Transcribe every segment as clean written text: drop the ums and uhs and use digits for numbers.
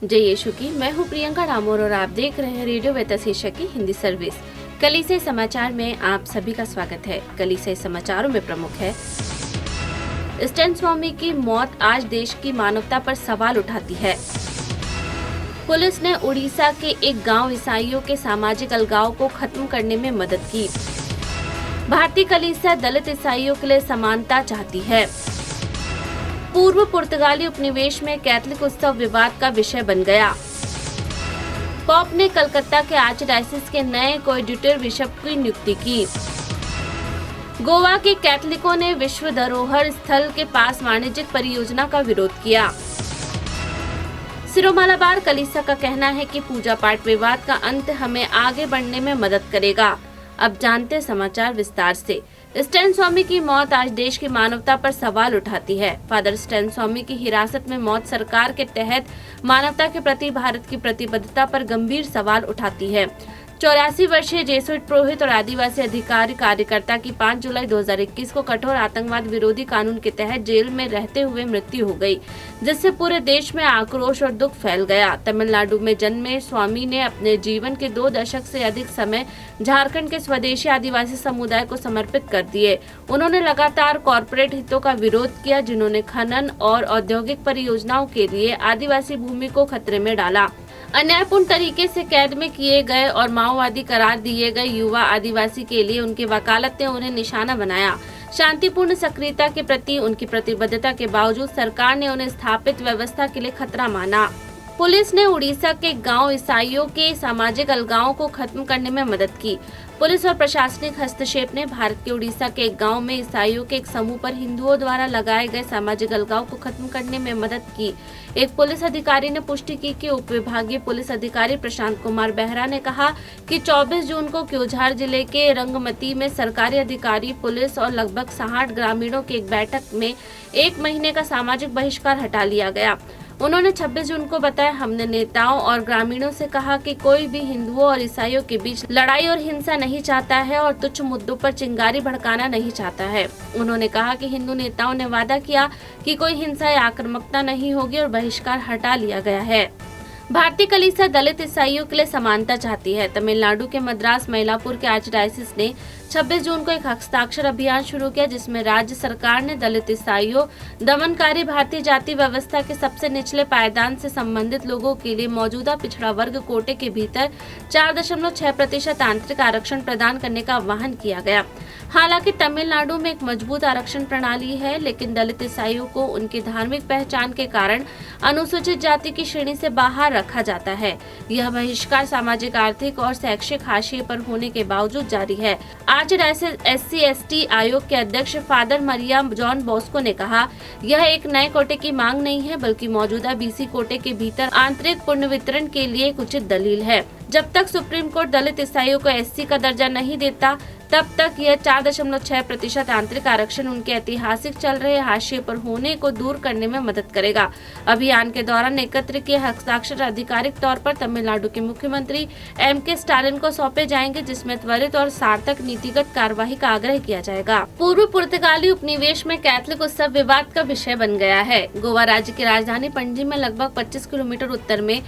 जय यीशु की। मैं हूँ प्रियंका डामोर और आप देख रहे हैं रेडियो वेतशीर्षक की हिंदी सर्विस। कलीसिया समाचार में आप सभी का स्वागत है। कलीसिया समाचारों में प्रमुख है, स्टैन स्वामी की मौत आज देश की मानवता पर सवाल उठाती है। पुलिस ने उड़ीसा के एक गांव ईसाइयों के सामाजिक अलगाव को खत्म करने में मदद की। भारतीय कलीसिया दलित ईसाइयों के लिए समानता चाहती है। पूर्व पुर्तगाली उपनिवेश में कैथलिक उत्सव विवाद का विषय बन गया। पॉप ने कलकत्ता के आर्चडायसिस के नए कोएडिटर बिशप की नियुक्ति की। गोवा के कैथलिकों ने विश्व धरोहर स्थल के पास वाणिज्यिक परियोजना का विरोध किया। सिरो-मलाबार कलीसिया का कहना है कि पूजा पाठ विवाद का अंत हमें आगे बढ़ने में मदद करेगा। अब जानते समाचार विस्तार से। स्टैन स्वामी की मौत आज देश की मानवता पर सवाल उठाती है। फादर स्टैन स्वामी की हिरासत में मौत सरकार के तहत मानवता के प्रति भारत की प्रतिबद्धता पर गंभीर सवाल उठाती है। 84 वर्षीय जेसुइट पुरोहित और आदिवासी अधिकारी कार्यकर्ता की 5 जुलाई 2021 को कठोर आतंकवाद विरोधी कानून के तहत जेल में रहते हुए मृत्यु हो गई, जिससे पूरे देश में आक्रोश और दुख फैल गया। तमिलनाडु में जन्मे स्वामी ने अपने जीवन के 2 दशक से अधिक समय झारखंड के स्वदेशी आदिवासी समुदाय को समर्पित कर दिए। उन्होंने लगातार कॉरपोरेट हितों का विरोध किया, जिन्होंने खनन और औद्योगिक परियोजनाओं के लिए आदिवासी भूमि को खतरे में डाला। अन्यायपूर्ण तरीके से कैद में किए गए और माओवादी करार दिए गए युवा आदिवासी के लिए उनकी वकालत ने उन्हें निशाना बनाया। शांतिपूर्ण सक्रियता के प्रति उनकी प्रतिबद्धता के बावजूद सरकार ने उन्हें स्थापित व्यवस्था के लिए खतरा माना। पुलिस ने उड़ीसा के गांव ईसाइयों के सामाजिक अलगाव को खत्म करने में मदद की। पुलिस और प्रशासनिक हस्तक्षेप ने भारत के उड़ीसा के एक गांव में ईसाइयों के एक समूह पर हिंदुओं द्वारा लगाए गए सामाजिक अलगाव को खत्म करने में मदद की। एक पुलिस अधिकारी ने पुष्टि की कि उप विभागीय पुलिस अधिकारी प्रशांत कुमार बेहरा ने कहा कि 24 जून को क्योंझार जिले के रंगमती में सरकारी अधिकारी, पुलिस और लगभग 60 ग्रामीणों की एक बैठक में 1 महीने का सामाजिक बहिष्कार हटा लिया गया। उन्होंने 26 जून को बताया, हमने नेताओं और ग्रामीणों से कहा कि कोई भी हिंदुओं और ईसाइयों के बीच लड़ाई और हिंसा नहीं चाहता है और तुच्छ मुद्दों पर चिंगारी भड़काना नहीं चाहता है। उन्होंने कहा कि हिंदू नेताओं ने वादा किया कि कोई हिंसा या आक्रामकता नहीं होगी और बहिष्कार हटा लिया गया है। भारतीय कलीसिया दलित ईसाइयों के लिए समानता चाहती है। तमिलनाडु के मद्रास मइलापुर के आर्चडायसिस ने 26 जून को एक हस्ताक्षर अभियान शुरू किया, जिसमें राज्य सरकार ने दलित ईसाइयों, दमनकारी भारतीय जाति व्यवस्था के सबसे निचले पायदान से संबंधित लोगों के लिए मौजूदा पिछड़ा वर्ग कोटे के भीतर 4.6% आंतरिक आरक्षण प्रदान करने का आह्वान किया गया। हालांकि तमिलनाडु में एक मजबूत आरक्षण प्रणाली है, लेकिन दलित ईसाइयों को उनकी धार्मिक पहचान के कारण अनुसूचित जाति की श्रेणी से बाहर रखा जाता है। यह बहिष्कार सामाजिक, आर्थिक और शैक्षिक हाशिए पर होने के बावजूद जारी है। आर्चडायसिस SC/ST आयोग के अध्यक्ष फादर मरिया जॉन बॉस्को ने कहा, यह एक नए कोटे की मांग नहीं है, बल्कि मौजूदा BC कोटे के भीतर आंतरिक पुनर्वितरण के लिए एक उचित दलील है। जब तक सुप्रीम कोर्ट दलित ईसाइयों को SC का दर्जा नहीं देता, तब तक यह 4.6% आंतरिक आरक्षण उनके ऐतिहासिक चल रहे हाशिए पर होने को दूर करने में मदद करेगा। अभियान के दौरान एकत्र किए हस्ताक्षर आधिकारिक तौर पर तमिलनाडु के मुख्यमंत्री MK स्टालिन को सौंपे जाएंगे, जिसमें त्वरित और सार्थक नीतिगत कार्यवाही का आग्रह किया जाएगा। पूर्व पुर्तगाली उपनिवेश में कैथलिक उत्सव विवाद का विषय बन गया है। गोवा राज्य की राजधानी पणजी में लगभग 25 किलोमीटर उत्तर में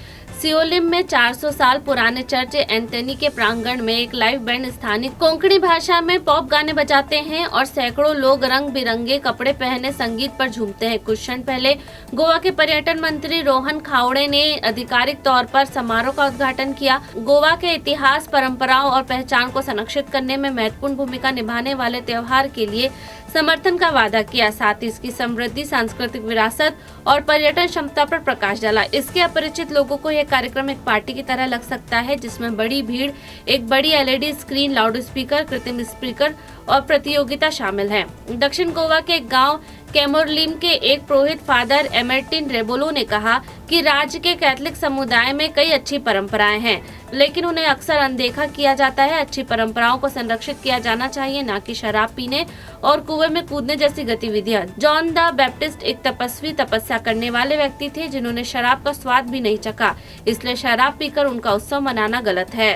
सियोलिम में 400 साल पुराने चर्च एंथनी के प्रांगण में एक लाइव बैंड स्थानीय कोंकणी भाषा में पॉप गाने बजाते हैं और सैकड़ों लोग रंग बिरंगे कपड़े पहने संगीत पर झूमते हैं। कुछ क्षण पहले गोवा के पर्यटन मंत्री रोहन खाउड़े ने आधिकारिक तौर पर समारोह का उद्घाटन किया। गोवा के इतिहास, परंपराओं और पहचान को संरक्षित करने में महत्वपूर्ण भूमिका निभाने वाले त्योहार के लिए समर्थन का वादा किया। साथ ही इसकी समृद्धि, सांस्कृतिक विरासत और पर्यटन क्षमता पर प्रकाश डाला। इसके अपरिचित लोगों को यह कार्यक्रम एक पार्टी की तरह लग सकता है, जिसमें बड़ी भीड़, एक बड़ी LED स्क्रीन, लाउड स्पीकर, कृत्रिम स्पीकर और प्रतियोगिता शामिल है। दक्षिण गोवा के गांव कैमोरलिम के एक पुरोहित फादर एमर्टिन रेबोलो ने कहा कि राज्य के कैथलिक समुदाय में कई अच्छी परंपराएं हैं, लेकिन उन्हें अक्सर अनदेखा किया जाता है। अच्छी परंपराओं को संरक्षित किया जाना चाहिए, न कि शराब पीने और कुएं में कूदने जैसी गतिविधियां। जॉन द बैप्टिस्ट एक तपस्वी, तपस्या करने वाले व्यक्ति थे, जिन्होंने शराब का स्वाद भी नहीं चखा, इसलिए शराब पीकर उनका उत्सव मनाना गलत है।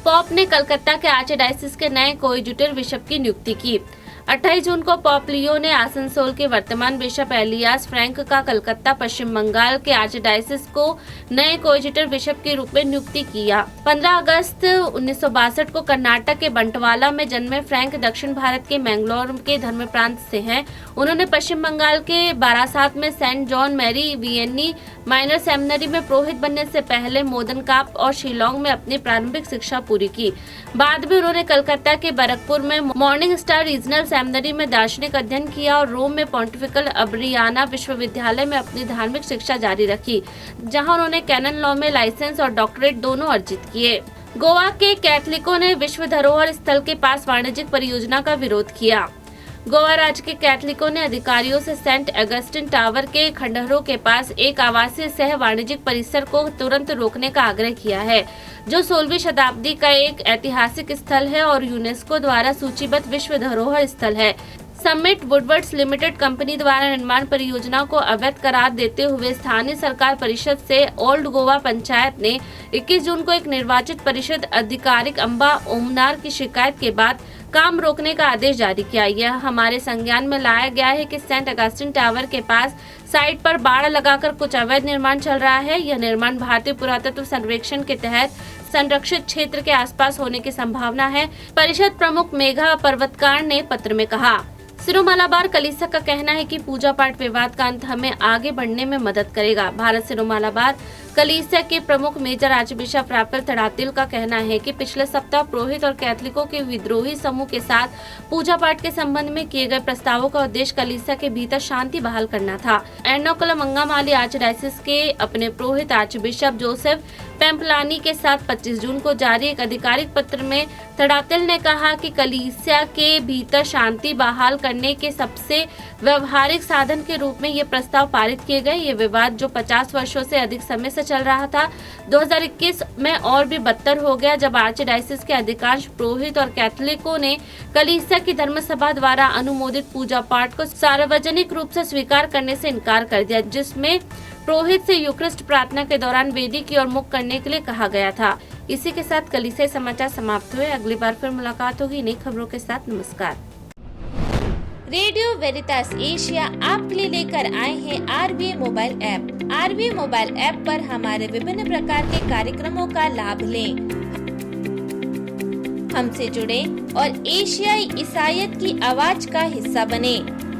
पॉप ने कलकत्ता के आर्चडायसिस के नए कोएडिटर बिशप की नियुक्ति की। 28 जून को पोप लियो ने आसनसोल के वर्तमान बिशप एलियास फ्रैंक का कलकत्ता पश्चिम बंगाल के आर्चडायसिस को नए कोएजिटर बिशप के रूप में नियुक्ति किया। 15 अगस्त 1962 को कर्नाटक के बंटवाला में जन्मे फ्रैंक दक्षिण भारत के मैंगलोर के धर्म प्रांत से हैं। उन्होंने पश्चिम बंगाल के बारासात में Saint John Mary Vianney Minor Seminary में पुरोहित बनने से पहले मोदनकाप और शिलोंग में अपनी प्रारंभिक शिक्षा पूरी की। बाद में उन्होंने कलकत्ता के बरकपुर में मॉर्निंग स्टार रीजनल सेमिनरी में दार्शनिक अध्ययन किया और रोम में पॉन्टिफिकल अब्रियाना विश्वविद्यालय में अपनी धार्मिक शिक्षा जारी रखी, जहां उन्होंने कैनन लॉ में लाइसेंस और डॉक्टरेट दोनों अर्जित किए। गोवा के कैथलिकों ने विश्व धरोहर स्थल के पास वाणिज्यिक परियोजना का विरोध किया। गोवा राज्य के कैथलिकों ने अधिकारियों से सेंट अगस्टिन टावर के खंडहरों के पास एक आवासीय सह वाणिज्यिक परिसर को तुरंत रोकने का आग्रह किया है, जो 16वीं शताब्दी का एक ऐतिहासिक स्थल है और यूनेस्को द्वारा सूचीबद्ध विश्व धरोहर स्थल है। समिट वुडवर्ड्स लिमिटेड कंपनी द्वारा निर्माण परियोजना को अवैध करार देते हुए स्थानीय सरकार परिषद से ओल्ड गोवा पंचायत ने 21 जून को एक निर्वाचित परिषद आधिकारिक अम्बा ओमनार की शिकायत के बाद काम रोकने का आदेश जारी किया। यह हमारे संज्ञान में लाया गया है कि सेंट अगस्टिन टावर के पास साइट पर बाड़ लगाकर कुछ अवैध निर्माण चल रहा है। यह निर्माण भारतीय पुरातत्व सर्वेक्षण के तहत संरक्षित क्षेत्र के आसपास होने की संभावना है, परिषद प्रमुख मेघा पर्वतकार ने पत्र में कहा। सिरो मलाबार कलीसिया का कहना है कि पूजा पाठ विवाद का अंत हमें आगे बढ़ने में मदद करेगा। भारत सिरो मलाबार कलीसिया के प्रमुख मेजर आर्चबिशप राफेल तड़ातिल का कहना है कि पिछले सप्ताह पुरोहित और कैथलिकों के विद्रोही समूह के साथ पूजा पाठ के संबंध में किए गए प्रस्तावों का उद्देश्य कलीसिया के भीतर शांति बहाल करना था। एर्नाकुलम अंगामाली आर्चडायसिस के अपने पुरोहित आर्चबिशप जोसेफ पेम्पलानी के साथ 25 जून को जारी एक आधिकारिक पत्र में तड़ातिल ने कहा कि कलीसिया के भीतर शांति बहाल करने के सबसे व्यवहारिक साधन के रूप में ये प्रस्ताव पारित किए गए। ये विवाद जो 50 वर्षों से अधिक समय से चल रहा था, 2021 में और भी बदतर हो गया जब आर्चडायसिस के अधिकांश पुरोहित और कैथलिकों ने कलीसिया की धर्मसभा द्वारा अनुमोदित पूजा पाठ को सार्वजनिक रूप से स्वीकार करने से इनकार कर दिया, जिसमें पुरोहित से यूक्रिस्ट प्रार्थना के दौरान वेदी की ओर मुख करने के लिए कहा गया था। इसी के साथ कलीसिया समाचार समाप्त हुए। अगली बार फिर मुलाकात होगी नई खबरों के साथ। नमस्कार। रेडियो वेरितास एशिया आपके लिए लेकर आए हैं RVA mobile app. RVA mobile app पर हमारे विभिन्न प्रकार के कार्यक्रमों का लाभ लें, हमसे जुड़े और एशियाई ईसाईयत की आवाज का हिस्सा बने।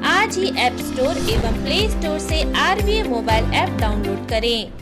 आज ही ऐप स्टोर एवं प्ले स्टोर से RVA मोबाइल ऐप डाउनलोड करें।